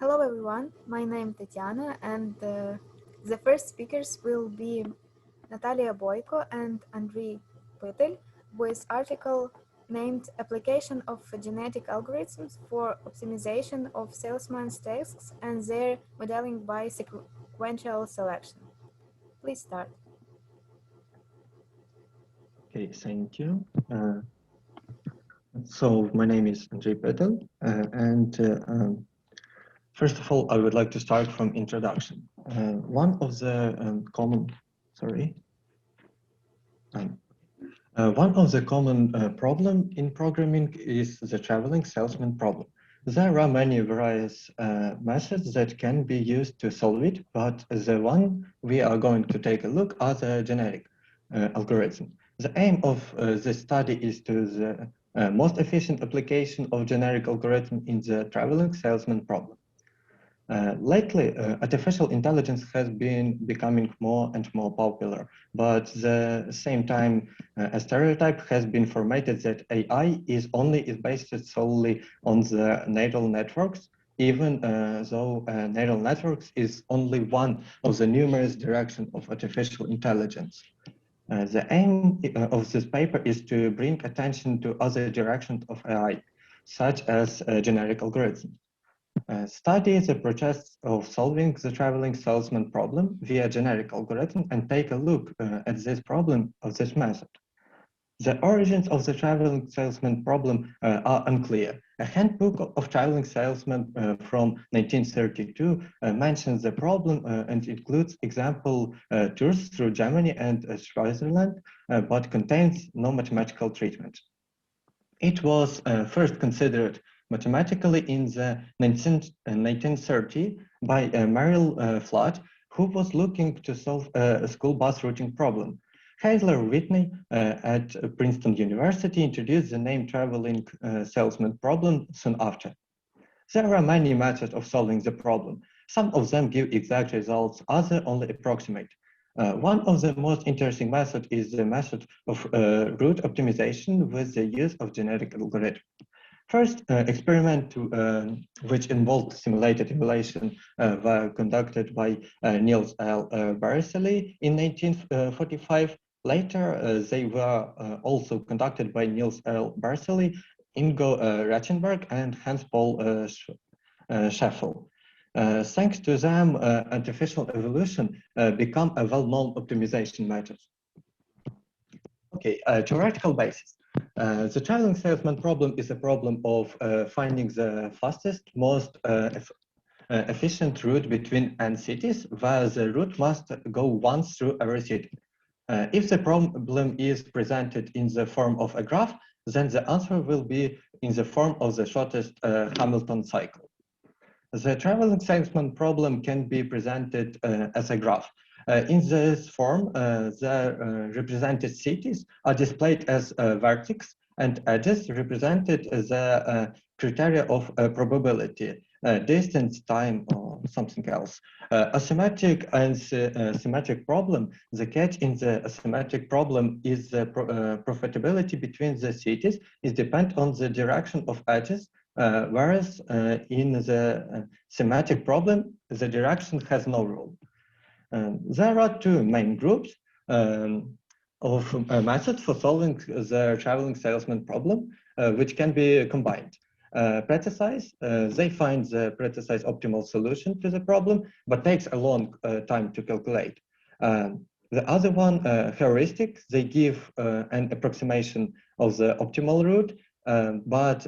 Hello everyone, my name is Tetiana and the first speakers will be Nataliya Boyko and Andriy Pytel with article named Application of Genetic Algorithms for Optimization of Salesman's Tasks and Their Modeling by Sequential Selection. Please start. Okay, thank you. So my name is Andriy Pytel, first of all, I would like to start from introduction. One of the common problem in programming is the traveling salesman problem. There are many various methods that can be used to solve it, but the one we are going to take a look at the generic algorithm. The aim of this study is to the most efficient application of generic algorithm in the traveling salesman problem. Lately, artificial intelligence has been becoming more and more popular, but at the same time, a stereotype has been formatted that AI is based solely on the neural networks, even though neural networks is only one of the numerous directions of artificial intelligence. The aim of this paper is to bring attention to other directions of AI, such as generic algorithms. Study the process of solving the traveling salesman problem via generic algorithm and take a look at this problem of this method. The origins of the traveling salesman problem are unclear. A handbook of traveling salesmen from 1932 mentions the problem and includes example tours through Germany and Switzerland, but contains no mathematical treatment. It was first considered mathematically in the 1930 by Merrill Flood, who was looking to solve a school bus routing problem. Hazel Whitney at Princeton University introduced the name traveling salesman problem soon after. There are many methods of solving the problem. Some of them give exact results, others only approximate. One of the most interesting methods is the method of route optimization with the use of generic algorithm. First, experiment which involved simulated emulation were conducted by Niels L. Vasyl in 1945. Later, they were also conducted by Niels L. Vasyl, Ingo Ratchenberg, and Hans-Paul Scheffel. Thanks to them, artificial evolution became a well-known optimization method. Okay, theoretical basis. The traveling salesman problem is a problem of finding the fastest, most efficient route between n cities, where the route must go once through every city. If the problem is presented in the form of a graph, then the answer will be in the form of the shortest Hamilton cycle. The traveling salesman problem can be presented as a graph. In this form, the represented cities are displayed as vertex, and edges represented the criteria of probability, distance, time, or something else. Asymmetric and symmetric problem, the catch in the asymmetric problem is the profitability between the cities is depend on the direction of edges, whereas in the symmetric problem, the direction has no rule. There are two main groups of methods for solving the traveling salesman problem, which can be combined. Precise, they find the precise optimal solution to the problem, but takes a long time to calculate. The other one, heuristic, they give an approximation of the optimal route, but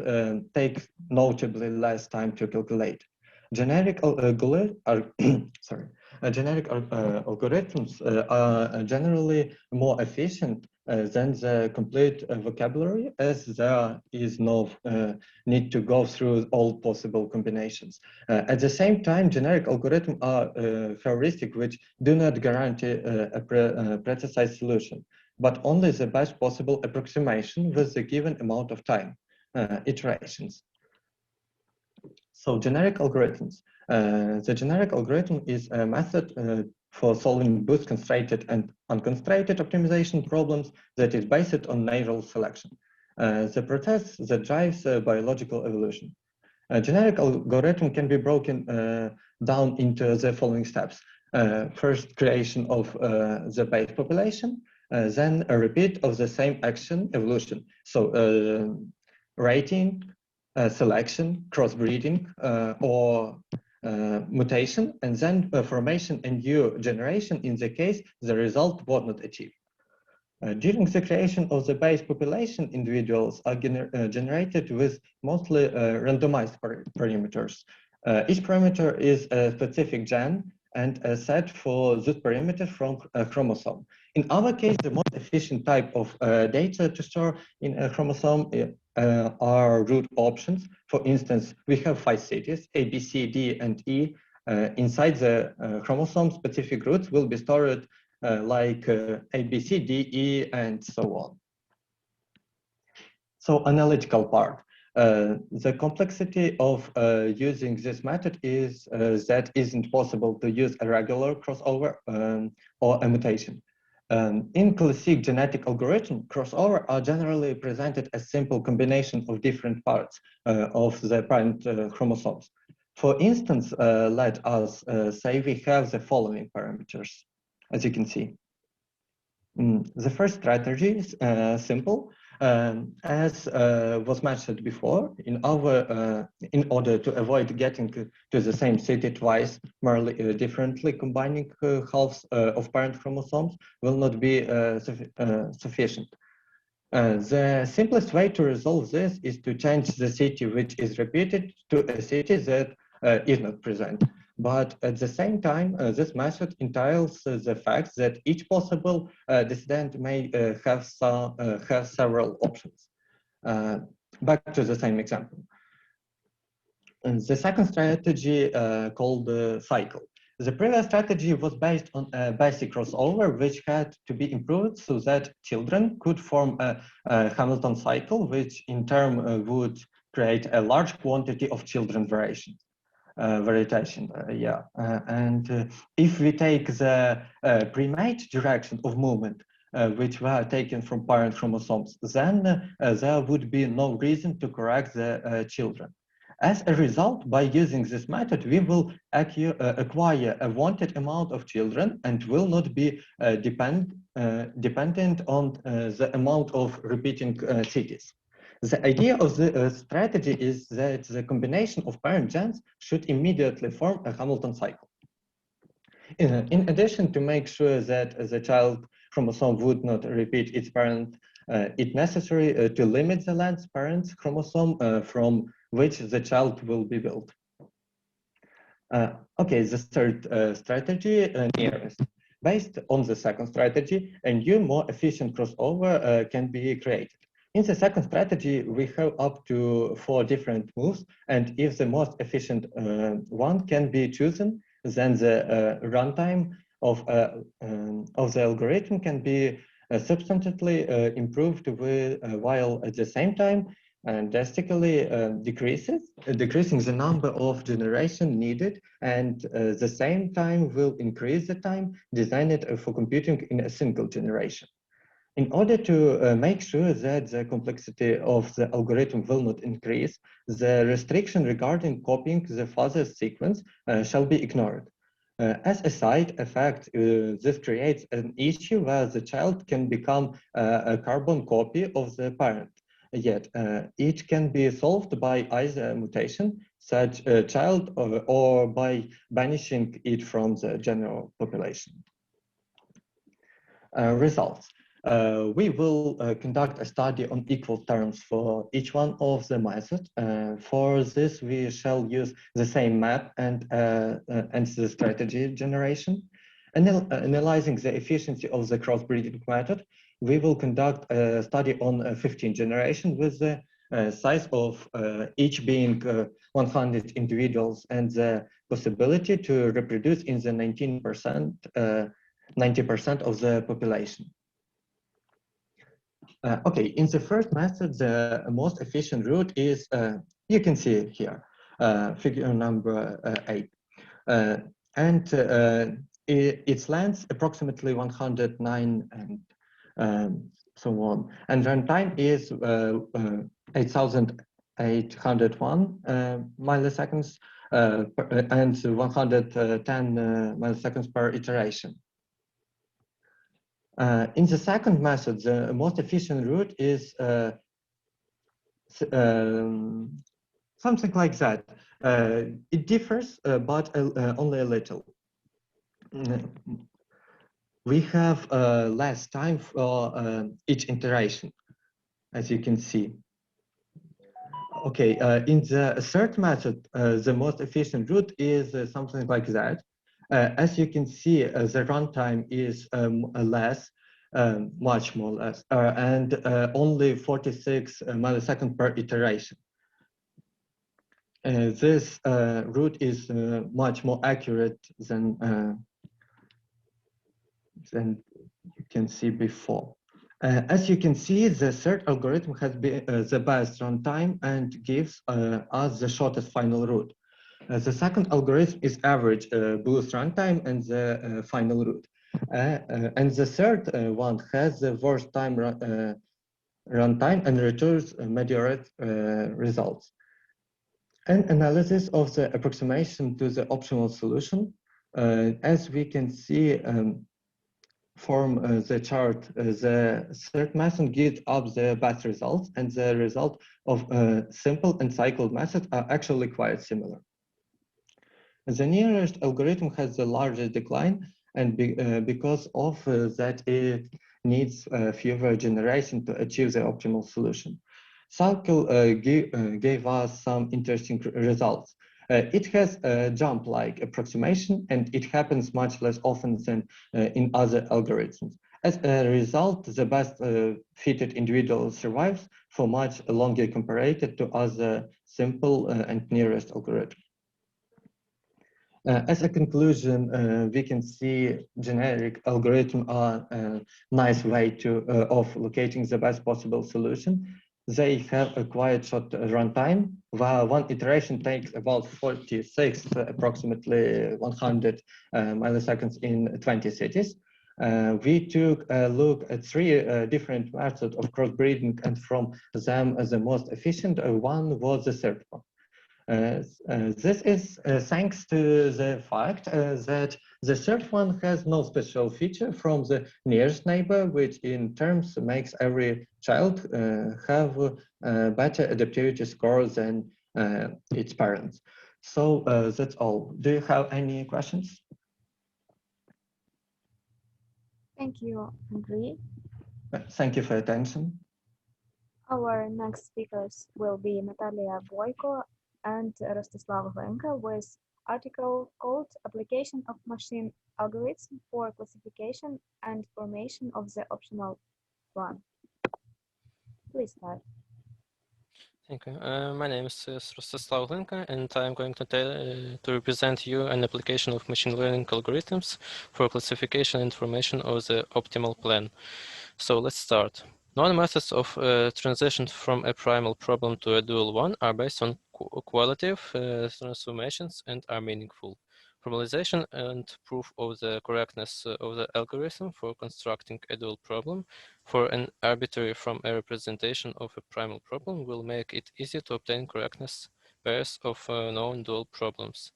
take notably less time to calculate. Generic algorithms are generally more efficient than the complete vocabulary, as there is no need to go through all possible combinations. At the same time, generic algorithms are heuristic, which do not guarantee a precise solution, but only the best possible approximation with the given amount of time, iterations. So generic algorithms. The generic algorithm is a method for solving both constrained and unconstrained optimization problems that is based on natural selection. The process that drives biological evolution. A generic algorithm can be broken down into the following steps. First, creation of the base population, then a repeat of the same action, evolution. So rating, selection, crossbreeding, or mutation, and then formation and new generation in the case the result was not achieved. During the creation of the base population, individuals are generated with mostly randomized parameters. Each parameter is a specific gen and a set for this parameter from a chromosome. In our case, the most efficient type of data to store in a chromosome are root options. For instance, we have 5 cities, A, B, C, D, and E. Inside the chromosome, specific roots will be stored like A, B, C, D, E, and so on. So analytical part. The complexity of using this method is that isn't possible to use a regular crossover or a mutation. In classic genetic algorithm, crossover are generally presented as simple combination of different parts of the parent chromosomes. For instance, let us say we have the following parameters, as you can see. The first strategy is simple. As was mentioned before, in order to avoid getting to the same city twice, merely differently combining halves of parent chromosomes will not be sufficient. The simplest way to resolve this is to change the city which is repeated to a city that is not present. But at the same time, this method entails the fact that each possible descendant may have several options. Back to the same example. And the second strategy called cycle. The previous strategy was based on a basic crossover, which had to be improved so that children could form a Hamilton cycle, which in turn would create a large quantity of children variation. If we take the primate direction of movement, which were taken from parent chromosomes, then there would be no reason to correct the children. As a result, by using this method, we will acquire a wanted amount of children and will not be dependent on the amount of repeating cities. The idea of the strategy is that the combination of parent gens should immediately form a Hamilton cycle. In addition, to make sure that the child chromosome would not repeat its parent, it's necessary to limit the length parent's chromosome from which the child will be built. Okay, the third strategy, nearest. Based on the second strategy, a new, more efficient crossover can be created. In the second strategy, we have up to 4 different moves, and if the most efficient one can be chosen, then the runtime of the algorithm can be substantially improved while at the same time drastically decreasing the number of generation needed, and the same time will increase the time designed for computing in a single generation. In order to make sure that the complexity of the algorithm will not increase, the restriction regarding copying the father's sequence shall be ignored. As a side effect, this creates an issue where the child can become a carbon copy of the parent. Yet, it can be solved by either mutation, such a child, or by banishing it from the general population. Results. We will conduct a study on equal terms for each one of the methods. For this, we shall use the same map and the strategy generation. Analyzing the efficiency of the crossbreeding method, we will conduct a study on 15 generation with the size of each being 100 individuals and the possibility to reproduce in the 90% of the population. Okay, in the first method, the most efficient route is, you can see it here, figure number 8. Its length approximately 109 and so on. And runtime is 8,000 801 milliseconds and 110 milliseconds per iteration. In the second method, the most efficient route is something like that. It differs, but only a little. We have less time for each iteration, as you can see. Okay, in the third method, the most efficient route is something like that. As you can see, the runtime is less, much more less, and only 46 milliseconds per iteration. This route is much more accurate than you can see before. As you can see, the third algorithm has been the best runtime and gives us the shortest final route. The second algorithm is average boost runtime and the final route. And the third one has the worst time runtime and returns mediocre results. An analysis of the approximation to the optimal solution. As we can see, from the chart, the third method gives up the best results, and the result of simple and cycled methods are actually quite similar. The nearest algorithm has the largest decline, and because of that, it needs fewer generations to achieve the optimal solution. Cycle gave us some interesting results. It has a jump-like approximation, and it happens much less often than in other algorithms. As a result, the best fitted individual survives for much longer compared to other simple and nearest algorithms. As a conclusion, we can see generic algorithms are a nice way of locating the best possible solution. They have a quite short runtime, while one iteration takes about 46, approximately 100 milliseconds in 20 cities. We took a look at 3 different methods of crossbreeding, and from them, the most efficient one was the third one. This is thanks to the fact that the third one has no special feature from the nearest neighbor, which in terms makes every child have better adaptivity score than its parents. So that's all. Do you have any questions? Thank you, Andriy. Thank you for your attention. Our next speakers will be Nataliya Boyko and Rostyslav Hlynka with article called Application of Machine Algorithm for Classification and Formation of the Optional Plan. Please start. Thank you. My name is Rostyslav Hlynka, and I'm going to represent you an application of machine learning algorithms for classification and formation of the optimal plan. So let's start. Known methods of transition from a primal problem to a dual one are based on qualitative transformations and are meaningful. Formalization and proof of the correctness of the algorithm for constructing a dual problem for an arbitrary from a representation of a primal problem will make it easy to obtain correctness pairs of known dual problems.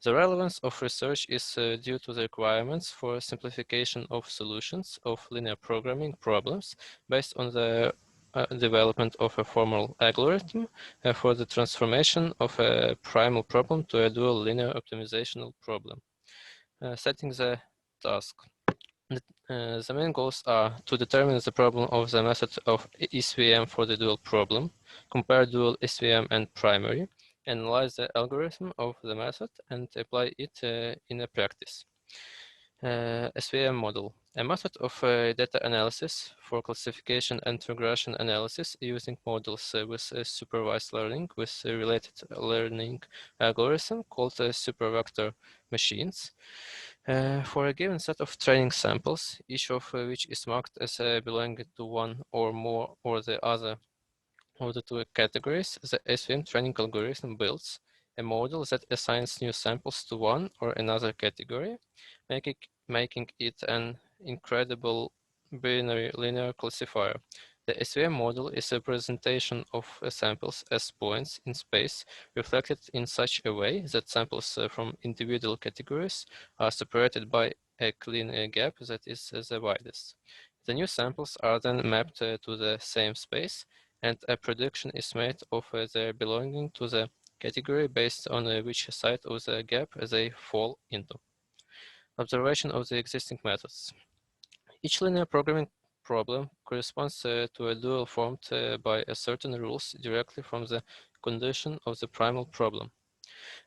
The relevance of research is due to the requirements for simplification of solutions of linear programming problems based on the development of a formal algorithm for the transformation of a primal problem to a dual linear optimizational problem. Setting the task. The main goals are to determine the problem of the method of SVM for the dual problem, compare dual SVM and primary, analyze the algorithm of the method, and apply it in a practice. Svm Model, a method of data analysis for classification and regression analysis using models with supervised learning with a related learning algorithm called supervector machines. For a given set of training samples, each of which is marked as belonging to one or more or the other of the 2 categories, the SVM training algorithm builds a model that assigns new samples to one or another category, making it an incredible binary linear classifier. The Svm model is a representation of samples as points in space reflected in such a way that samples from individual categories are separated by a clean gap that is the widest. The new samples are then mapped to the same space, and a prediction is made of their belonging to the category based on which side of the gap they fall into. Observation of the existing methods. Each linear programming problem corresponds to a dual formed by a certain rules directly from the condition of the primal problem.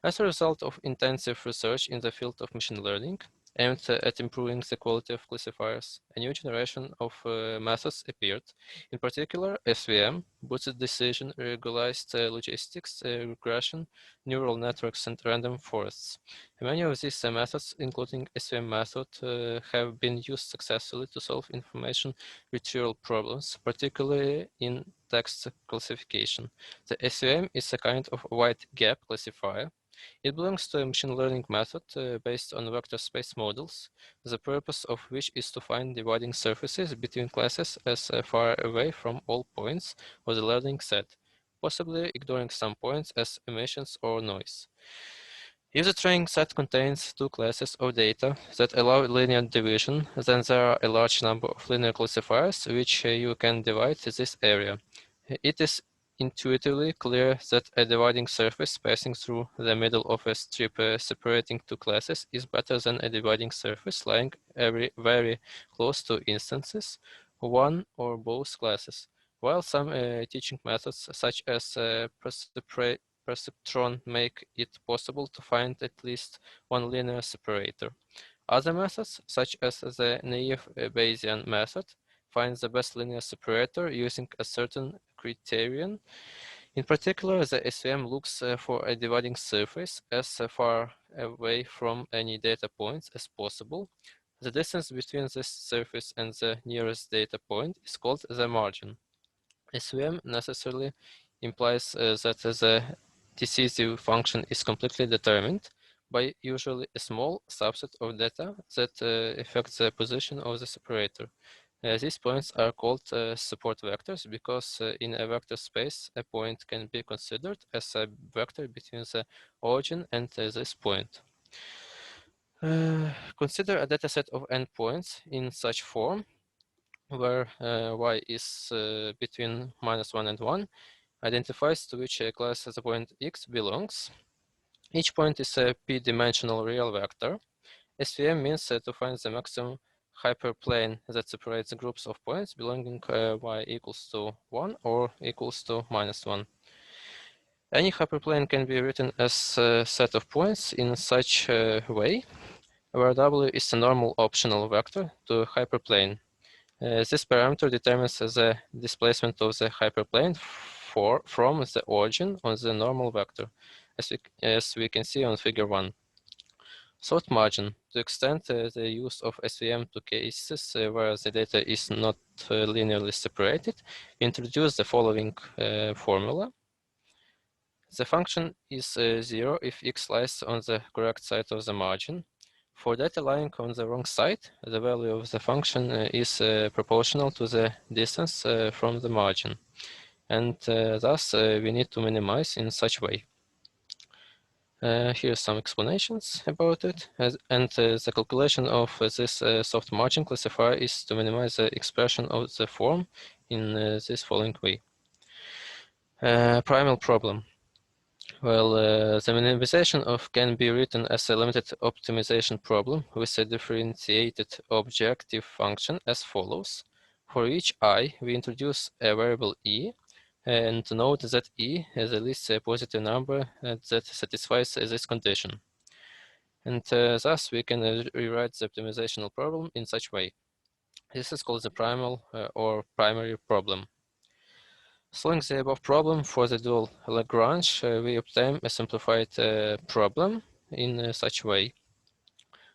As a result of intensive research in the field of machine learning, aimed at improving the quality of classifiers, a new generation of methods appeared. In particular, SVM, boosted decision, regularized logistics, regression, neural networks, and random forests. Many of these methods, including SVM method, have been used successfully to solve information retrieval problems, particularly in text classification. The SVM is a kind of wide gap classifier. It belongs to a machine learning method based on vector space models, the purpose of which is to find dividing surfaces between classes as far away from all points of the learning set, possibly ignoring some points as emissions or noise. If the training set contains two classes of data that allow linear division, then there are a large number of linear classifiers which you can divide this area. It is intuitively clear that a dividing surface passing through the middle of a strip separating two classes is better than a dividing surface lying very close to instances, one or both classes. While some teaching methods, such as perceptron, make it possible to find at least one linear separator. Other methods, such as the naive Bayesian method, find the best linear separator using a certain criterion. In particular, the SVM looks for a dividing surface as far away from any data points as possible. The distance between this surface and the nearest data point is called the margin. SVM necessarily implies that the decisive function is completely determined by usually a small subset of data that affects the position of the separator. These points are called support vectors because in a vector space, a point can be considered as a vector between the origin and this point. Consider a dataset of endpoints in such form where y is between -1 and 1, identifies to which class the point x belongs. Each point is a p-dimensional real vector. SVM means to find the maximum hyperplane that separates groups of points belonging y equals to 1 or equals to -1. Any hyperplane can be written as a set of points in such a way, where w is a normal optional vector to hyperplane. This parameter determines the displacement of the hyperplane from the origin on the normal vector, as we can see on figure 1. Thought margin. To extend the use of SVM to cases where the data is not linearly separated, we introduce the following formula. The function is 0 if x lies on the correct side of the margin. For data lying on the wrong side, the value of the function is proportional to the distance from the margin, and thus we need to minimize in such way. Here's some explanations about it, and the calculation of this soft margin classifier is to minimize the expression of the form in this following way. Primal problem. Well, the minimization of can be written as a limited optimization problem with a differentiated objective function as follows. For each I, we introduce a variable e, and note that e is at least a positive number that satisfies this condition. And thus, we can rewrite the optimizational problem in such way. This is called the primal or primary problem. Solving the above problem for the dual Lagrange, we obtain a simplified problem in such way.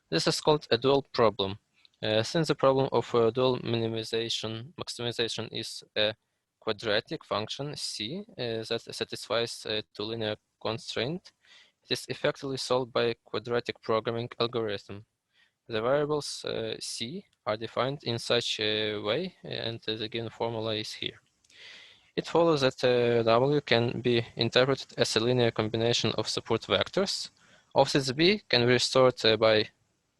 This is called a dual problem. Since the problem of dual maximization is a quadratic function c that satisfies two linear constraint, it is effectively solved by a quadratic programming algorithm. The variables c are defined in such a way, and the given formula is here. It follows that W can be interpreted as a linear combination of support vectors. Offsets B can be restored by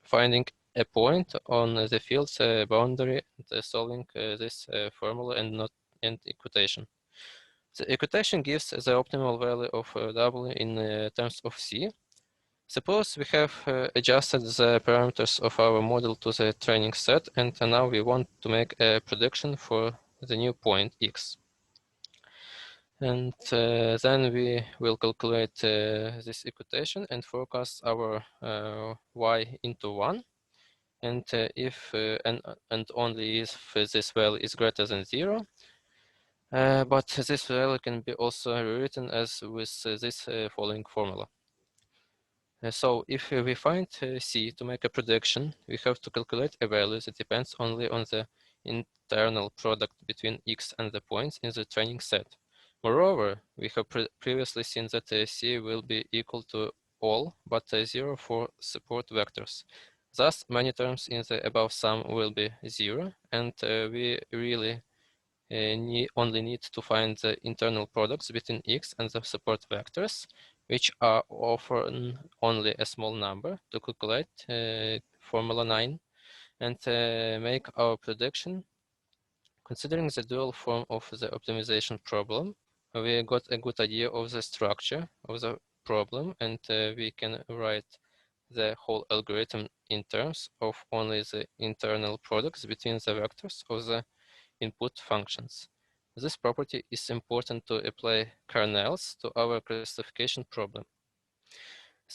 finding a point on the field's boundary and solving this formula and equation. The equation gives the optimal value of W in terms of C. Suppose we have adjusted the parameters of our model to the training set, and now we want to make a prediction for the new point X. And then we will calculate this equation and forecast our y into 1. And if and only if this value is greater than 0, but this value can be also rewritten as with this following formula. So if we find C to make a prediction, we have to calculate a value that depends only on the internal product between X and the points in the training set. Moreover, we have previously seen that C will be equal to all but 0 for support vectors. Thus, many terms in the above sum will be 0, and we really only need to find the internal products between X and the support vectors, which are often only a small number, to calculate formula 9 and make our prediction. Considering the dual form of the optimization problem, we got a good idea of the structure of the problem, and we can write the whole algorithm in terms of only the internal products between the vectors of the input functions. This property is important to apply kernels to our classification problem.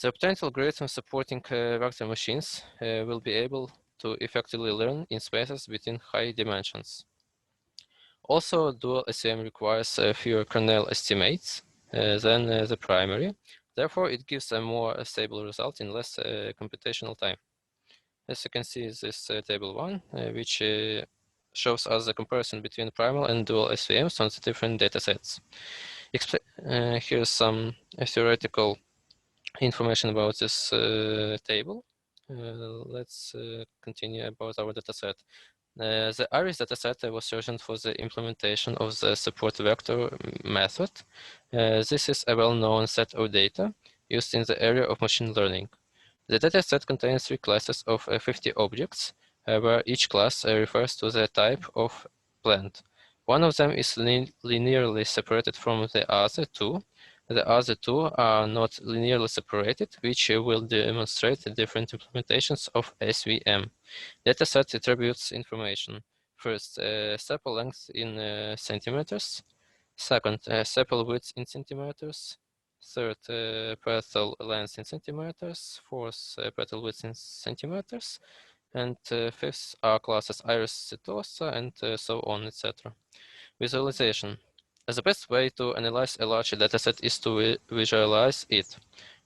The obtained algorithm supporting vector machines will be able to effectively learn in spaces between high dimensions. Also, dual SVM requires fewer kernel estimates than the primary. Therefore, it gives a more stable result in less computational time. As you can see, this table 1, which shows us the comparison between primal and dual SVMs on the different datasets. Here's some theoretical information about this table. Let's continue about our dataset. The Iris dataset was chosen for the implementation of the support vector method. This is a well-known set of data used in the area of machine learning. The dataset contains 3 classes of 50 objects, where each class refers to the type of plant. One of them is linearly separated from the other 2. The other 2 are not linearly separated, which will demonstrate the different implementations of SVM. Dataset attributes information. First, sepal length in centimeters. Second, sepal width in centimeters. Third, petal length in centimeters. Fourth, petal width in centimeters. And fifth are classes iris setosa and so on, etc. Visualization. The best way to analyze a large dataset is to visualize it.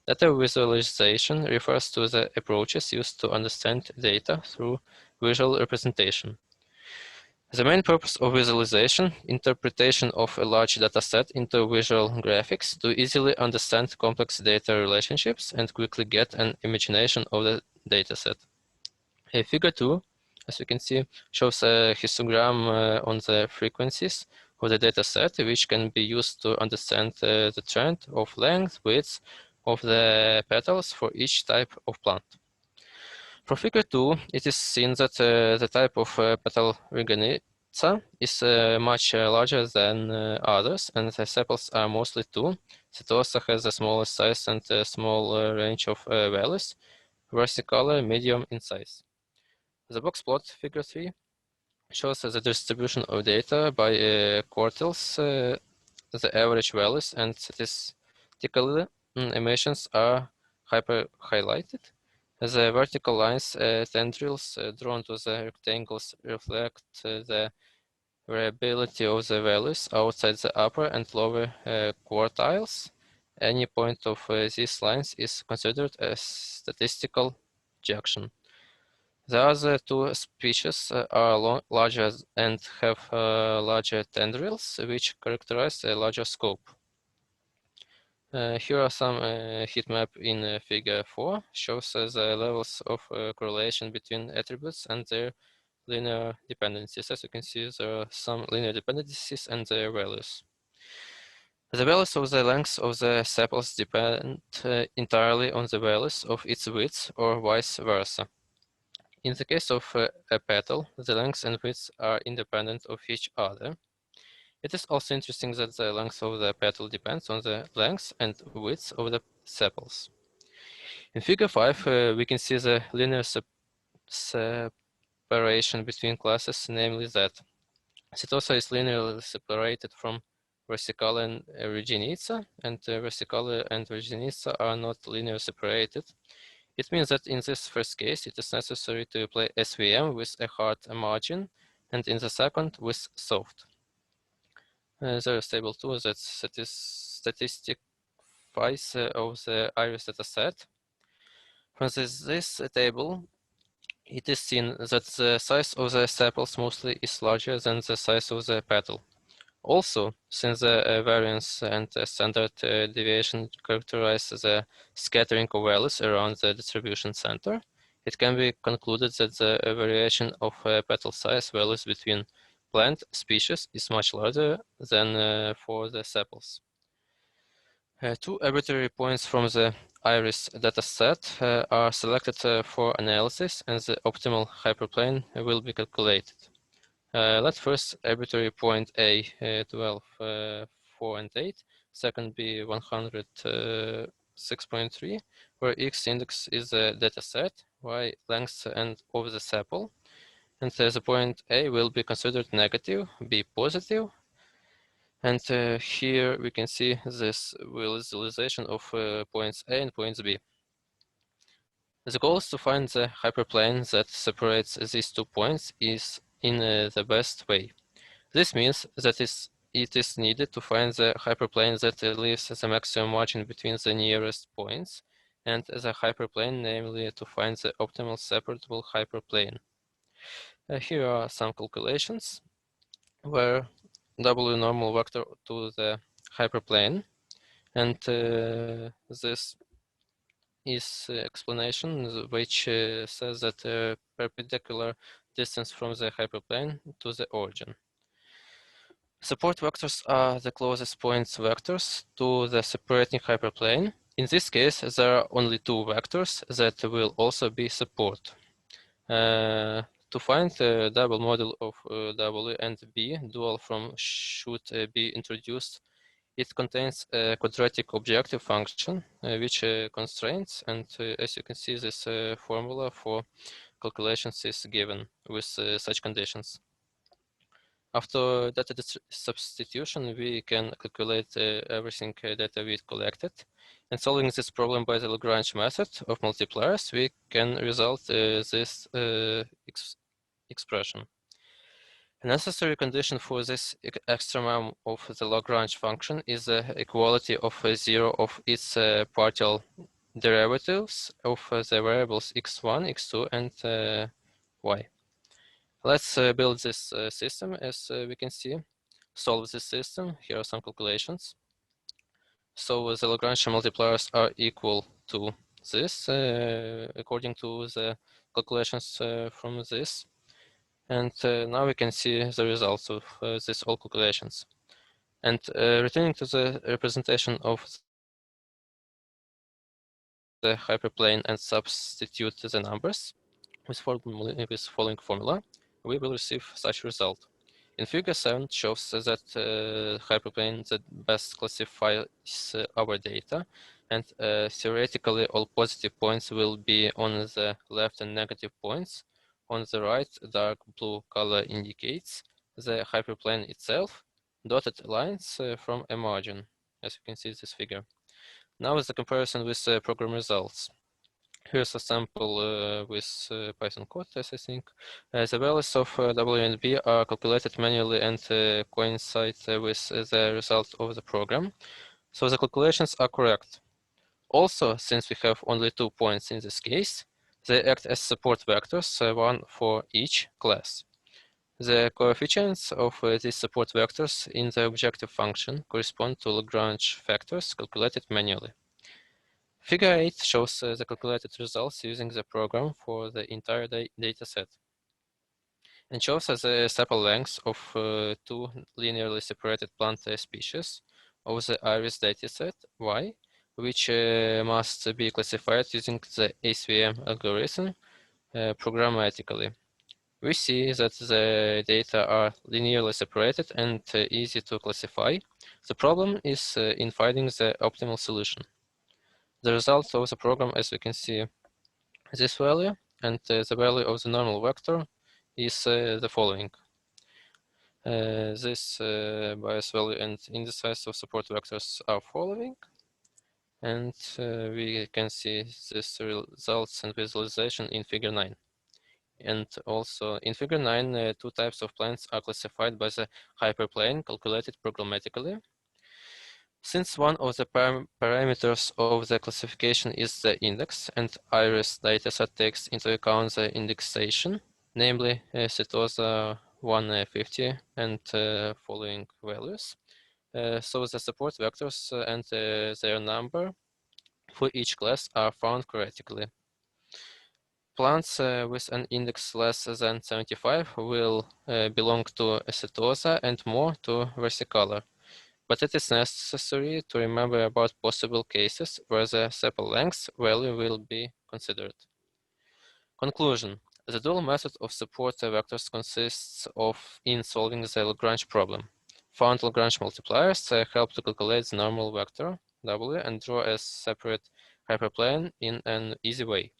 Data visualization refers to the approaches used to understand data through visual representation. The main purpose of visualization, interpretation of a large dataset into visual graphics to easily understand complex data relationships and quickly get an imagination of the dataset. Figure 2, as you can see, shows a histogram on the frequencies of the dataset, which can be used to understand the trend of length, width of the petals for each type of plant. From figure 2, it is seen that the type of petal Riganitsa is much larger than others, and the sepals are mostly 2. Setosa has the smallest size and a small range of values, versicolor medium in size. The box plot, figure 3, shows the distribution of data by quartiles, the average values, and statistically emissions are hyper-highlighted. The vertical lines, tendrils drawn to the rectangles reflect the variability of the values outside the upper and lower quartiles. Any point of these lines is considered a statistical junction. The other 2 species are larger and have larger tendrils, which characterize a larger scope. Here are some heat map in figure 4, shows the levels of correlation between attributes and their linear dependencies. As you can see, there are some linear dependencies and their values. The values of the length of the sepals depend entirely on the values of its width or vice versa. In the case of a petal, the length and width are independent of each other. It is also interesting that the length of the petal depends on the length and width of the sepals. In figure 5, we can see the linear separation between classes, namely that Cytosa is linearly separated from Vasyl and Virginica, and Vasyl and Virginica are not linearly separated. It means that in this first case, it is necessary to apply SVM with a hard margin, and in the second with soft. There is table 2 that statistics of the iris dataset. From this table, it is seen that the size of the sepals mostly is larger than the size of the petal. Also, since the variance and standard deviation characterize the scattering of values around the distribution center, it can be concluded that the variation of petal size values between plant species is much larger than for the sepals. Two arbitrary points from the iris dataset are selected for analysis, and the optimal hyperplane will be calculated. Let's first arbitrary point A 12, 4, and 8, second be 106.3, where X index is the dataset, Y length and of the sepal, and the point A will be considered negative, B positive, and here we can see this visualization of points A and points B. The goal is to find the hyperplane that separates these 2 points is in the best way. This means that it is needed to find the hyperplane that leaves the maximum margin between the nearest points, and the hyperplane, namely to find the optimal separable hyperplane. Here are some calculations where W normal vector to the hyperplane, and this is explanation which says that perpendicular distance from the hyperplane to the origin. Support vectors are the closest points vectors to the separating hyperplane. In this case, there are only 2 vectors that will also be support. To find the double model of W and B, dual from should be introduced. It contains a quadratic objective function which constraints, and as you can see, this formula for calculations is given with such conditions. After data substitution, we can calculate everything data we collected. And solving this problem by the Lagrange method of multipliers, we can result this expression. A necessary condition for this extremum of the Lagrange function is the equality of 0 of its partial derivatives of the variables x1, x2, and y. Let's build this system. As we can see, solve this system. Here are some calculations. So the Lagrange multipliers are equal to this, according to the calculations from this. And now we can see the results of these all calculations. And returning to the representation of the hyperplane and substitute the numbers with following formula, we will receive such result. In figure 7 shows that hyperplane that best classifies our data, and theoretically all positive points will be on the left and negative points. On the right, dark blue color indicates the hyperplane itself, dotted lines from a margin, as you can see in this figure. Now is the comparison with program results. Here's a sample with Python code test, I think. The values of W and B are calculated manually and coincide with the result of the program. So the calculations are correct. Also, since we have only 2 points in this case, they act as support vectors, one for each class. The coefficients of these support vectors in the objective function correspond to Lagrange factors calculated manually. Figure 8 shows the calculated results using the program for the entire data set. and shows us the sepal lengths of two linearly separated plant species of the iris dataset Y, which must be classified using the Svm algorithm programmatically. We see that the data are linearly separated and easy to classify. The problem is in finding the optimal solution. The result of the program, as we can see, this value, and the value of the normal vector is the following. This bias value and indices of support vectors are following, and we can see this results and visualization in figure 9. And also in figure 9, two types of plants are classified by the hyperplane calculated programmatically. Since one of the parameters of the classification is the index, and iris dataset takes into account the indexation, namely Setosa 150 and following values. So the support vectors and their number for each class are found correctly. Plants with an index less than 75 will belong to Setosa and more to versicolor. But it is necessary to remember about possible cases where the sepal length value will be considered. Conclusion. The dual method of support vectors consists of in solving the Lagrange problem. Found Lagrange multipliers help to calculate the normal vector W and draw a separate hyperplane in an easy way.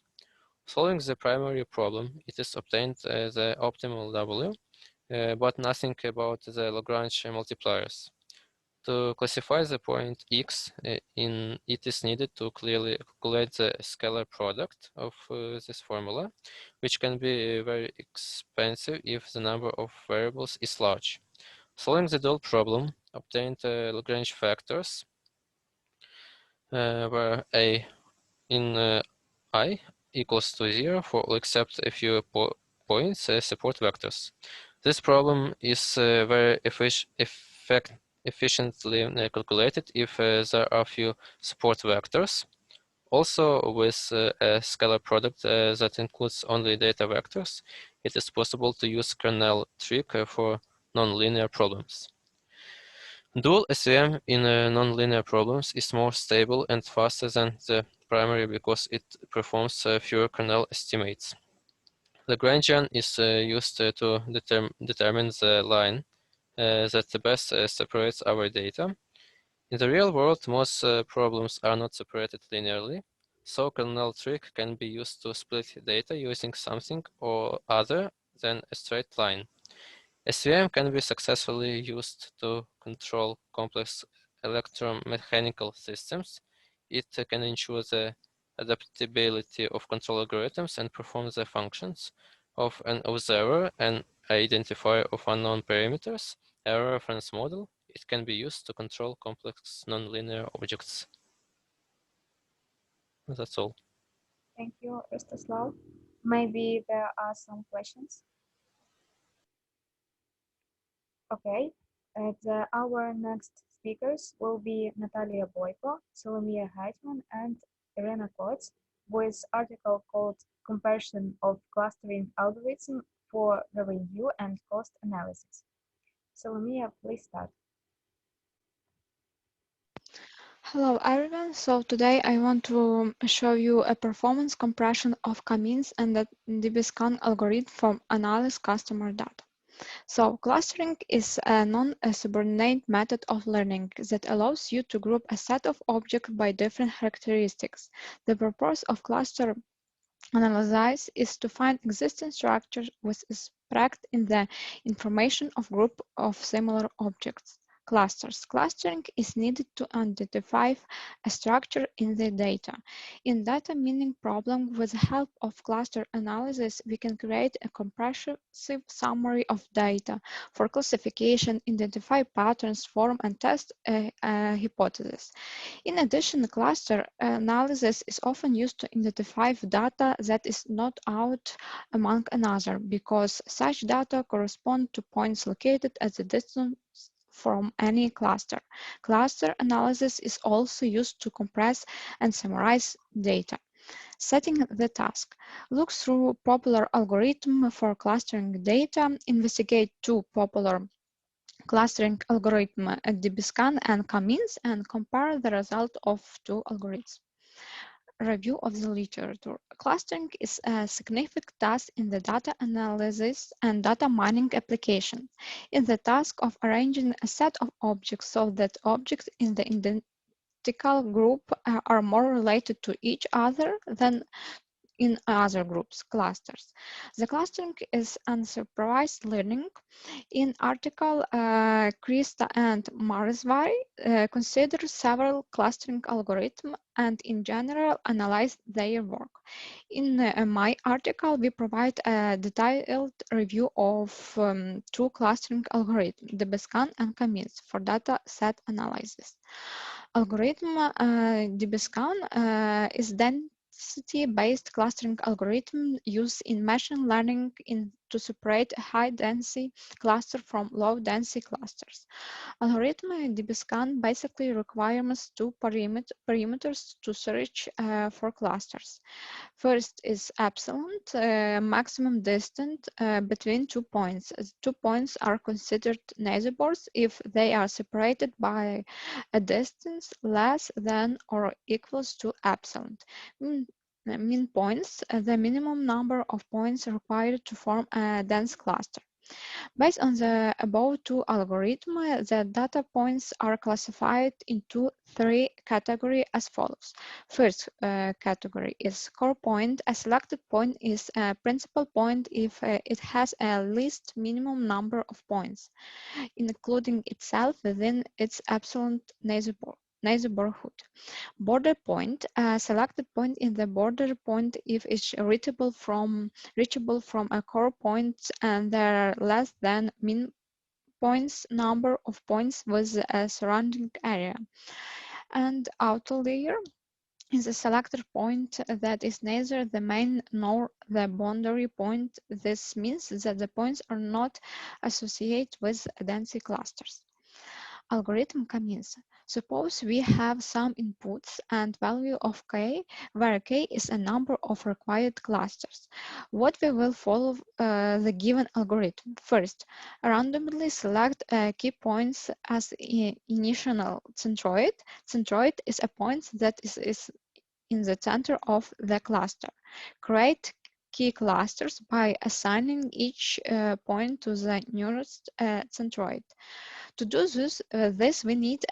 Solving the primary problem, it is obtained the optimal W, but nothing about the Lagrange multipliers. To classify the point x, it is needed to clearly calculate the scalar product of this formula, which can be very expensive if the number of variables is large. Solving the dual problem obtained Lagrange factors where a in I equals to 0 for all except a few points support vectors. This problem is very efficiently calculated if there are few support vectors. Also, with a scalar product that includes only data vectors, it is possible to use kernel trick for nonlinear problems. Dual SVM in nonlinear problems is more stable and faster than the primary because it performs fewer kernel estimates. Lagrangian is used to determine the line that best separates our data. In the real world, most problems are not separated linearly, so kernel trick can be used to split data using something or other than a straight line. SVM can be successfully used to control complex electromechanical systems. It can ensure the adaptability of control algorithms and perform the functions of an observer, an identifier of unknown parameters, a reference model. It can be used to control complex nonlinear objects. That's all. Thank you, Rostyslav. Maybe there are some questions. Okay, our next speakers will be Nataliya Boyko, Solomiya Hetman, and Iryna Kots with article called Comparison of Clustering Algorithm for Revenue and Cost Analysis. Solomiya, please start. Hello everyone, so today I want to show you a performance compression of Kamin's and the Dbscan algorithm for analyze customer data. So clustering is a non-subordinate method of learning that allows you to group a set of objects by different characteristics. The purpose of cluster analysis is to find existing structures with expressed in the information of group of similar objects. Clusters. Clustering is needed to identify a structure in the data. In data meaning problem, with the help of cluster analysis, we can create a comprehensive summary of data for classification, identify patterns, form and test a hypothesis. In addition, cluster analysis is often used to identify data that is not out among another because such data correspond to points located at the distance from any cluster. Cluster analysis is also used to compress and summarize data. Setting the task. Look through popular algorithm for clustering data, investigate two popular clustering algorithm Dbscan and Kamins, and compare the result of two algorithms. Review of the literature. Clustering is a significant task in the data analysis and data mining application. It's the task of arranging a set of objects so that objects in the identical group are more related to each other than in other groups, clusters. The clustering is unsupervised learning. In article, Krista and Marisvari consider several clustering algorithms and in general analyze their work. In my article, we provide a detailed review of two clustering algorithms, Dbscan and Kamins, for data set analysis. Algorithm Dbscan is density-based clustering algorithm used in machine learning to separate high-density cluster from low-density clusters. Algorithm Dbscan basically requires two parameters to search for clusters. First is epsilon, maximum distance between 2 points. 2 points are considered neighbors if they are separated by a distance less than or equals to epsilon. Mean points, the minimum number of points required to form a dense cluster. Based on the above two algorithms, the data points are classified into three categories as follows. First category is core point. A selected point is a principal point if it has at least minimum number of points, including itself within its epsilon neighborhood. Border point, a selected point in the border point if it's reachable from a core point and there are less than min points number of points with a surrounding area. And outer layer is a selector point that is neither the main nor the boundary point. This means that the points are not associated with density clusters. Algorithm Kamins. Suppose we have some inputs and value of k, where k is a number of required clusters. What we will follow the given algorithm. First, randomly select key points as initial centroid. Centroid is a point that is in the center of the cluster. Create key clusters by assigning each point to the nearest centroid. To do this we need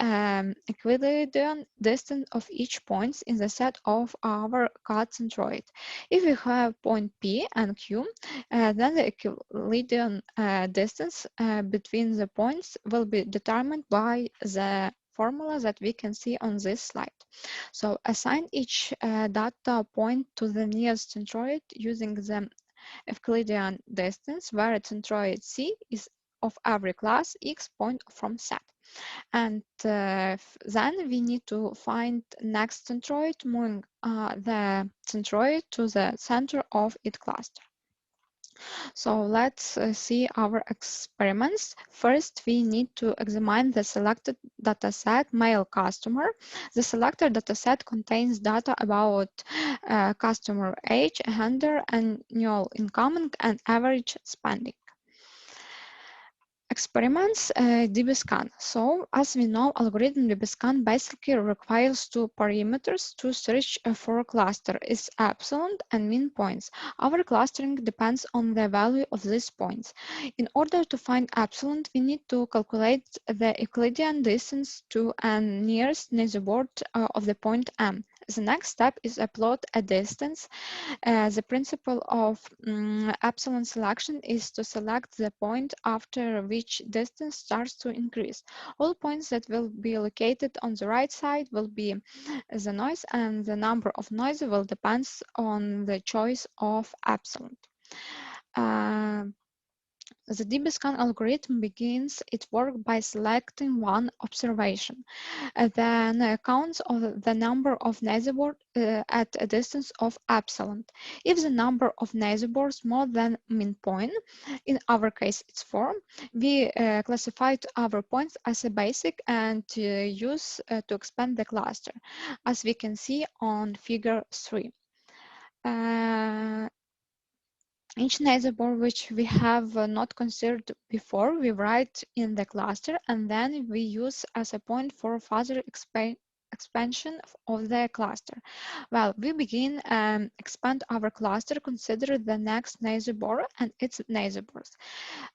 equilibrium distance of each point in the set of our Kots centroid. If we have point P and Q, then the equilibrium distance between the points will be determined by the formula that we can see on this slide. So assign each data point to the nearest centroid using the Euclidean distance, where centroid C is of every class X point from set. And then we need to find next centroid, moving the centroid to the center of its cluster. So let's see our experiments. First, we need to examine the selected dataset male customer. The selected dataset contains data about customer age, gender, annual income, and average spending. Experiments Dbscan. So, as we know, algorithm Dbscan basically requires two parameters to search for a cluster: is epsilon and min points. Our clustering depends on the value of these points. In order to find epsilon, we need to calculate the Euclidean distance to an nearest neighborhood of the point M. The next step is plot a distance. The principle of epsilon selection is to select the point after which distance starts to increase. All points that will be located on the right side will be the noise, and the number of noise will depend on the choice of epsilon. The Dbscan algorithm begins its work by selecting one observation, then counts the number of neighbors at a distance of epsilon. If the number of neighbors more than min point, in our case it's 4, we classified our points as a basic and use to expand the cluster, as we can see on figure 3. each neighbor which we have not considered before, we write in the cluster, and then we use as a point for further expansion of the cluster. Well, we begin expand our cluster, consider the next neighbor and its neighbors,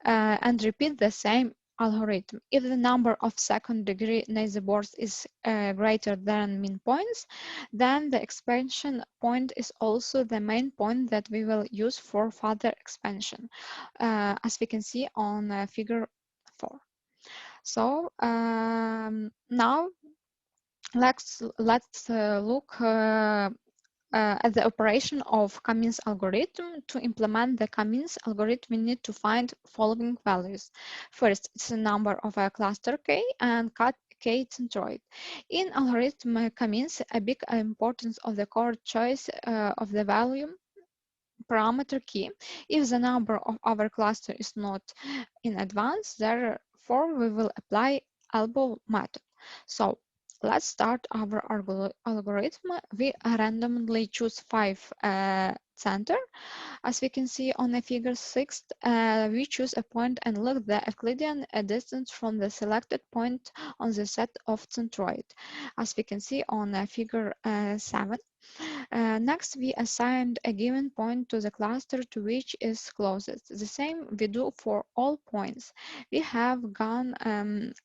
and repeat the same algorithm. If the number of second degree neighbors is greater than mean points, then the expansion point is also the main point that we will use for further expansion, as we can see on figure 4. So now let's look at the operation of Kamin's algorithm. To implement the Kamin's algorithm, we need to find following values. First, it's a number of a cluster K and K centroid. In algorithm Kamin's, a big importance of the core choice of the value parameter key. If the number of our cluster is not in advance, therefore we will apply elbow method. So let's start our algorithm. We randomly choose 5 center. As we can see on the figure 6, we choose a point and look the Euclidean distance from the selected point on the set of centroid, as we can see on figure 7. Next, we assigned a given point to the cluster to which is closest. The same we do for all points. We have gone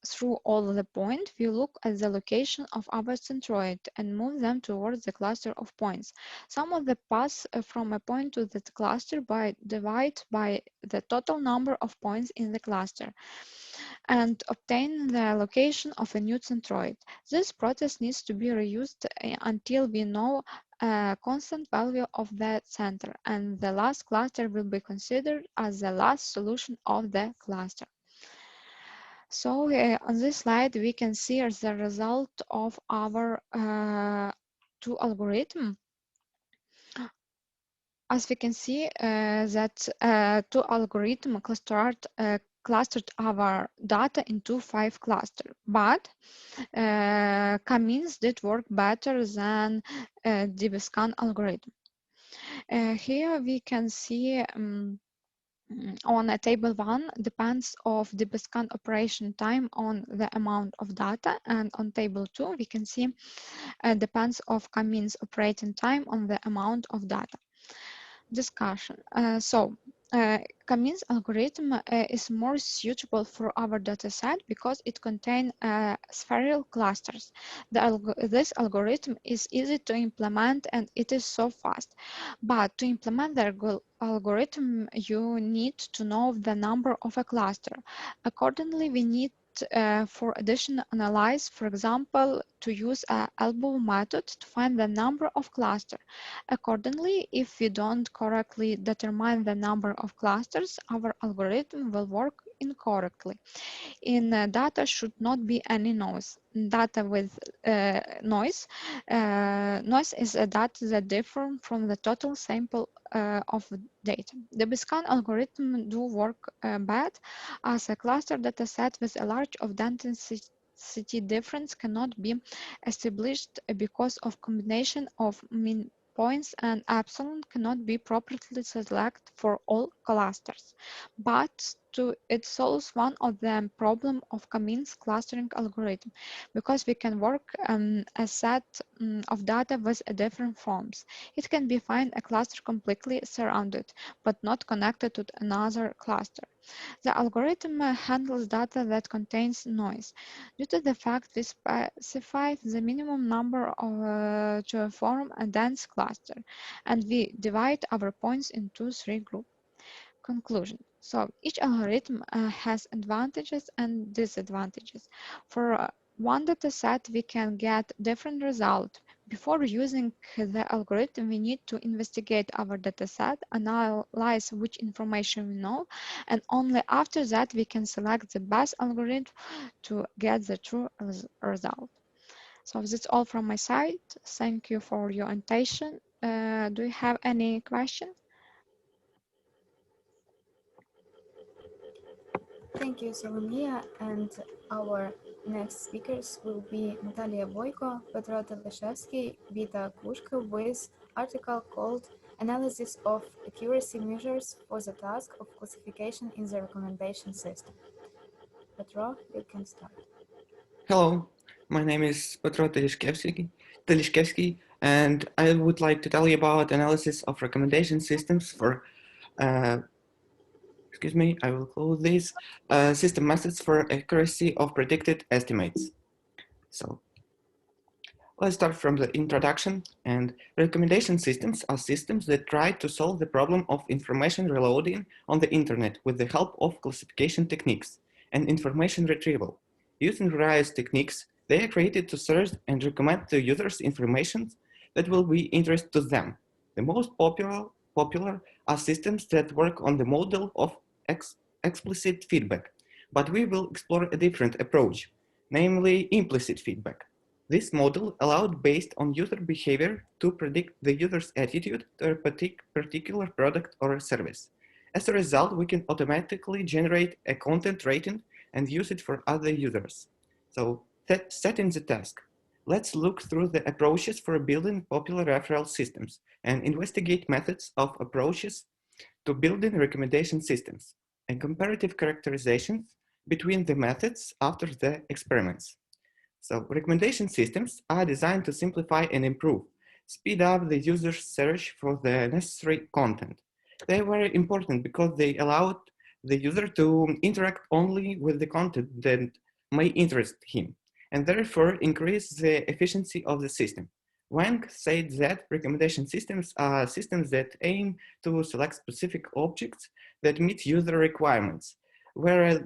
through all the points. We look at the location of our centroid and move them towards the cluster of points. Some of the pass from a point to the cluster by divide by the total number of points in the cluster and obtain the location of a new centroid. This process needs to be reused until we know a constant value of the center, and the last cluster will be considered as the last solution of the cluster. So on this slide, we can see the result of our two algorithms. As we can see that two algorithm clustered our data into 5 clusters, but Kamin's did work better than Debuscan algorithm. Here we can see on a table 1 depends of Debuscan operation time on the amount of data, and on table 2 we can see depends of Kamin's operating time on the amount of data. Discussion. Kamin's algorithm is more suitable for our dataset because it contains spherical clusters. This algorithm is easy to implement and it is so fast. But to implement the algorithm, you need to know the number of a cluster. Accordingly, we need for additional analysis, for example, to use a elbow method to find the number of clusters. Accordingly, if we don't correctly determine the number of clusters, our algorithm will work incorrectly. In data should not be any noise. Data with noise. Noise is a data that differs from the total sample of data. The Biscan algorithm do work bad as a cluster dataset with a large of density difference cannot be established because of combination of mean points and epsilon cannot be properly selected for all clusters. But it solves one of the problem of Kamin's clustering algorithm because we can work a set of data with different forms. It can be find a cluster completely surrounded but not connected to another cluster. The algorithm handles data that contains noise. Due to the fact we specify the minimum number to form a dense cluster, and we divide our points into 3 groups. Conclusion. So each algorithm has advantages and disadvantages. For one data set, we can get different results. Before using the algorithm, we need to investigate our dataset, analyze which information we know, and only after that we can select the best algorithm to get the true result. So that's all from my side. Thank you for your attention. Do you have any questions? Thank you, Solomiya, and our next speakers will be Nataliya Boyko, Petro Telishevskyi, Beata Kushka with article called analysis of accuracy measures for the task of classification in the recommendation system. Petro, you can start. Hello, my name is Petro Telishevskyi, and I would like to tell you about analysis of recommendation systems for, excuse me, I will close this, system methods for accuracy of predicted estimates. So let's start from the introduction. And recommendation systems are systems that try to solve the problem of information reloading on the internet with the help of classification techniques and information retrieval. Using various techniques, they are created to search and recommend to users information that will be interest to them. The most popular are systems that work on the model of explicit feedback, but we will explore a different approach, namely implicit feedback. This model allowed based on user behavior to predict the user's attitude to a particular product or service. As a result, we can automatically generate a content rating and use it for other users. So setting the task. Let's look through the approaches for building popular referral systems and investigate methods of approaches to building recommendation systems and comparative characterizations between the methods after the experiments. So recommendation systems are designed to simplify and improve, speed up the user's search for the necessary content. They were important because they allowed the user to interact only with the content that may interest him, and therefore increase the efficiency of the system. Wang said that recommendation systems are systems that aim to select specific objects that meet user requirements, whereas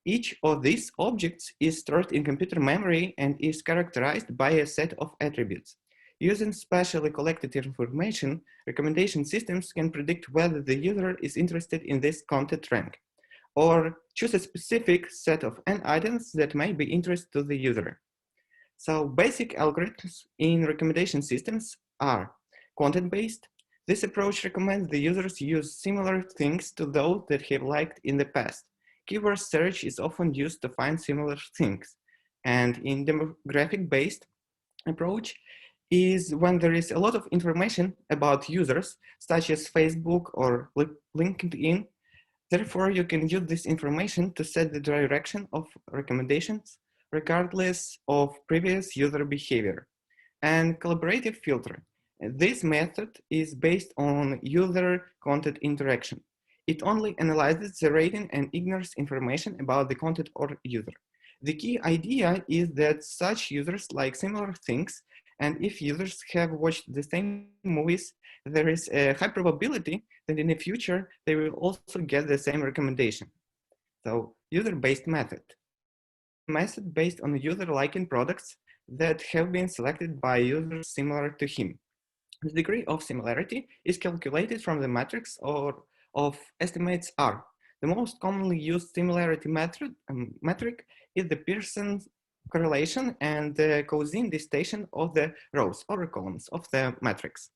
each of these objects is stored in computer memory and is characterized by a set of attributes. Using specially collected information, recommendation systems can predict whether the user is interested in this content rank, or choose a specific set of n items that may be interest to the user. So basic algorithms in recommendation systems are content-based. This approach recommends the users use similar things to those that have liked in the past. Keyword search is often used to find similar things. And in demographic-based approach is when there is a lot of information about users, such as Facebook or LinkedIn. Therefore, you can use this information to set the direction of recommendations regardless of previous user behavior. And collaborative filtering. This method is based on user content interaction. It only analyzes the rating and ignores information about the content or user. The key idea is that such users like similar things, and if users have watched the same movies, there is a high probability that in the future they will also get the same recommendation. So user-based method. This is a method based on user liking products that have been selected by users similar to him. The degree of similarity is calculated from the matrix of estimates R. The most commonly used similarity metric is the Pearson correlation and the Cousin distinction of the rows or columns of the matrix.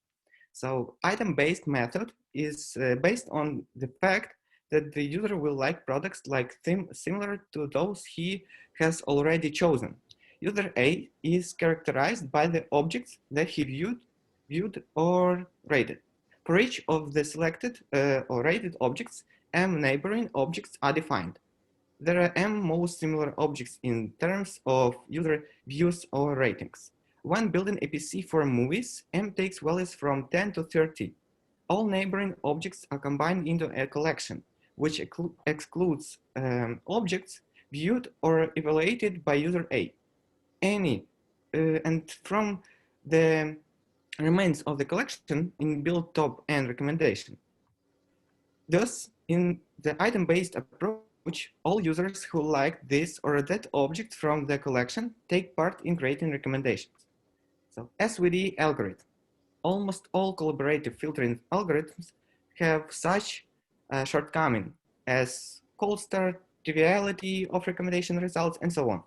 So item-based method is based on the fact that the user will like products like similar to those he has already chosen. User A is characterized by the objects that he viewed or rated. For each of the selected or rated objects, m neighboring objects are defined. There are m most similar objects in terms of user views or ratings. When building a PC for movies, m takes values from 10 to 30. All neighboring objects are combined into a collection, which excludes objects viewed or evaluated by user A. And from the remains of the collection in build top and recommendation. Thus, in the item-based approach, all users who like this or that object from the collection take part in creating recommendations. So Svd algorithm. Almost all collaborative filtering algorithms have such shortcoming as cold start, triviality of recommendation results, and so on.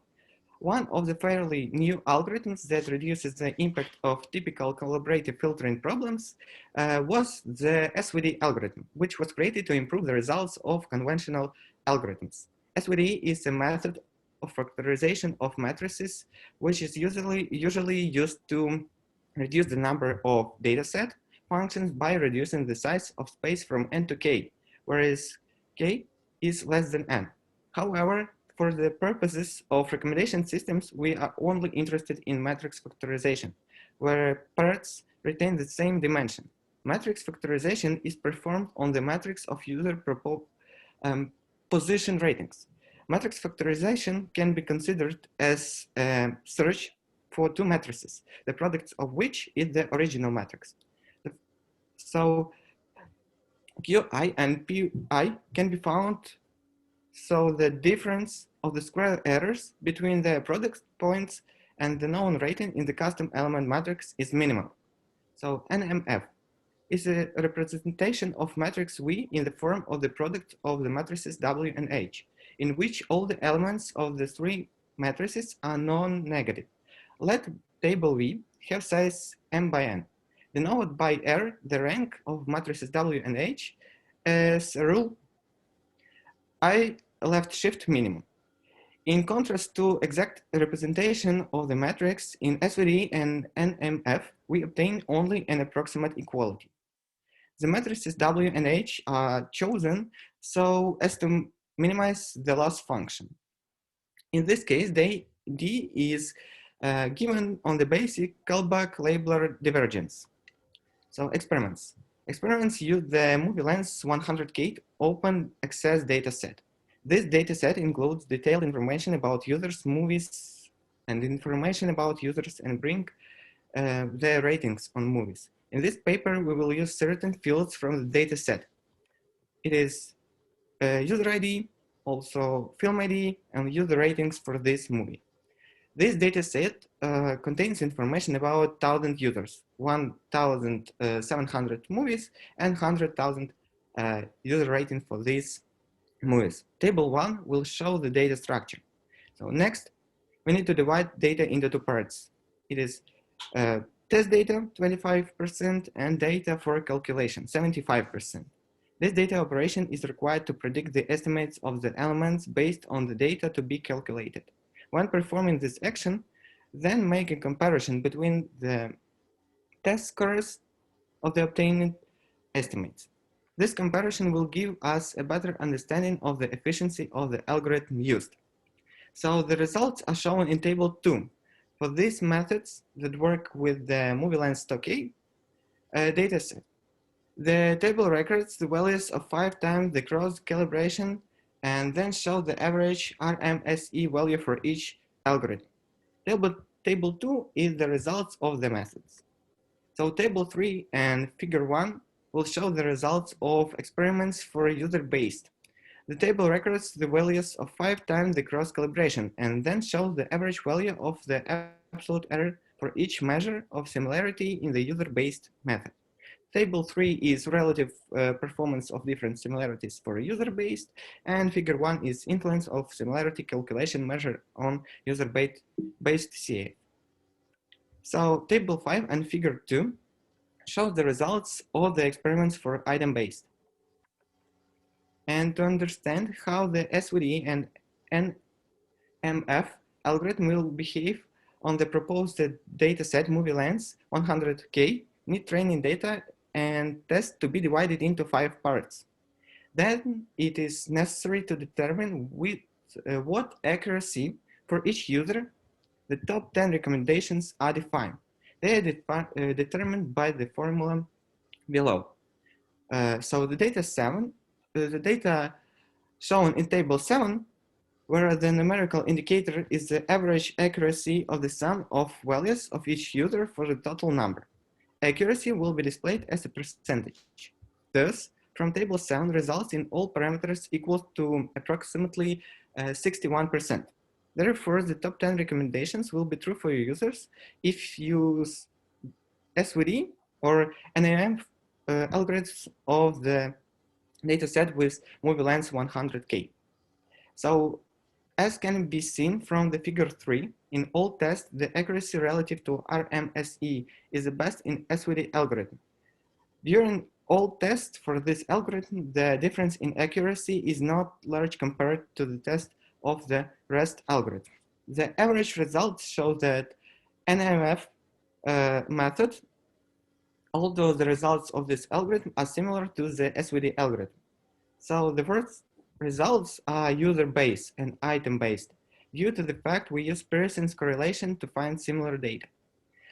One of the fairly new algorithms that reduces the impact of typical collaborative filtering problems was the Svd algorithm, which was created to improve the results of conventional algorithms. Svd is a method of factorization of matrices, which is usually used to reduce the number of data set functions by reducing the size of space from n to k, whereas k is less than n. However, for the purposes of recommendation systems, we are only interested in matrix factorization, where parts retain the same dimension. Matrix factorization is performed on the matrix of user position ratings. Matrix factorization can be considered as a search for two matrices, the products of which is the original matrix. So Qi and Pi can be found, so the difference of the square errors between the product points and the known rating in the custom element matrix is minimal. So NMF is a representation of matrix V in the form of the product of the matrices W and H, in which all the elements of the three matrices are non-negative. Let table V have size m by n. Denote by R the rank of matrices W and H as a rule I left shift minimum. In contrast to exact representation of the matrix in SVD and NMF, we obtain only an approximate equality. The matrices W and H are chosen so as to minimize the loss function. In this case, D is given on the basic Kullback-Leibler divergence. So experiments. Experiments use the movie lens 100K open access dataset. This dataset includes detailed information about users, movies, and information about users and bring their ratings on movies. In this paper, we will use certain fields from the dataset. It is user ID, also film ID, and user ratings for this movie. This dataset contains information about 1,000 users, 1,700 movies, and 100,000 user ratings for these movies. Table 1 will show the data structure. So next, we need to divide data into two parts. It is test data, 25%, and data for calculation, 75%. This data operation is required to predict the estimates of the elements based on the data to be calculated. When performing this action, then make a comparison between the test scores of the obtained estimates. This comparison will give us a better understanding of the efficiency of the algorithm used. So the results are shown in table 2. For these methods that work with the movie lens stockade dataset, the table records the values of 5 times the cross calibration and then show the average RMSE value for each algorithm. Table 2 is the results of the methods. So table 3 and figure 1 will show the results of experiments for user-based. The table records the values of 5 times the cross calibration and then shows the average value of the absolute error for each measure of similarity in the user-based method. Table 3 is relative performance of different similarities for user-based, and figure 1 is influence of similarity calculation measure on user-based CA. So table 5 and figure 2 show the results of the experiments for item-based. And to understand how the SVD and NMF algorithm will behave on the proposed dataset movie lens 100K, need training data and test to be divided into 5 parts. Then it is necessary to determine with what accuracy for each user the top 10 recommendations are defined. They are determined by the formula below. So the data shown in table 7, where the numerical indicator is the average accuracy of the sum of values of each user for the total number. Accuracy will be displayed as a percentage. Thus, from table 7 results in all parameters equal to approximately 61%. Therefore, the top 10 recommendations will be true for your users if you use SVD or NAM algorithms of the dataset with movie lens 100K. So, as can be seen from the figure 3, in all tests, the accuracy relative to RMSE is the best in SVD algorithm. During all tests for this algorithm, the difference in accuracy is not large compared to the test of the rest algorithm. The average results show that NMF method although the results of this algorithm are similar to the Svd algorithm. So the first results are user-based and item-based due to the fact we use Pearson's correlation to find similar data.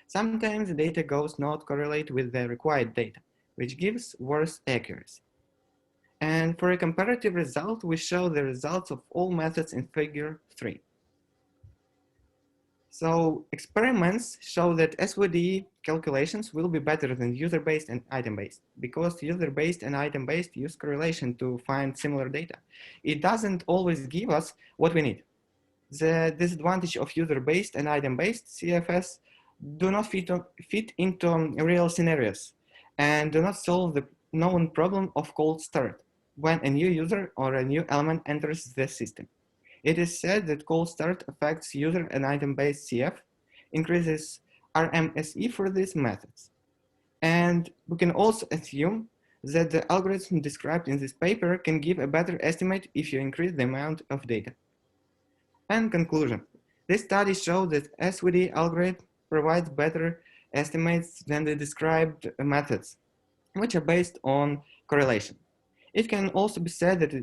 Sometimes the data goes not correlate with the required data, which gives worse accuracy. And for a comparative result, we show the results of all methods in figure 3. So experiments show that SVD calculations will be better than user-based and item-based because user-based and item-based use correlation to find similar data. It doesn't always give us what we need. The disadvantage of user-based and item-based CFS do not fit into real scenarios and do not solve the known problem of cold start when a new user or a new element enters the system. It is said that cold start affects user and item-based CF, increases RMSE for these methods. And we can also assume that the algorithm described in this paper can give a better estimate if you increase the amount of data. And conclusion. This study showed that SVD algorithm provides better estimates than the described methods, which are based on correlation. It can also be said that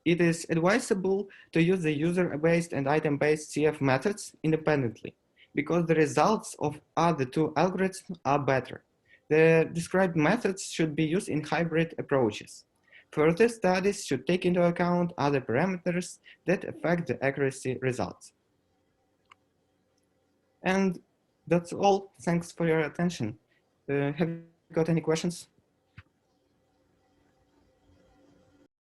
it is advisable to use the user-based and item-based CF methods independently because the results of other two algorithms are better. The described methods should be used in hybrid approaches. Further studies should take into account other parameters that affect the accuracy results. And that's all. Thanks for your attention. Have you got any questions?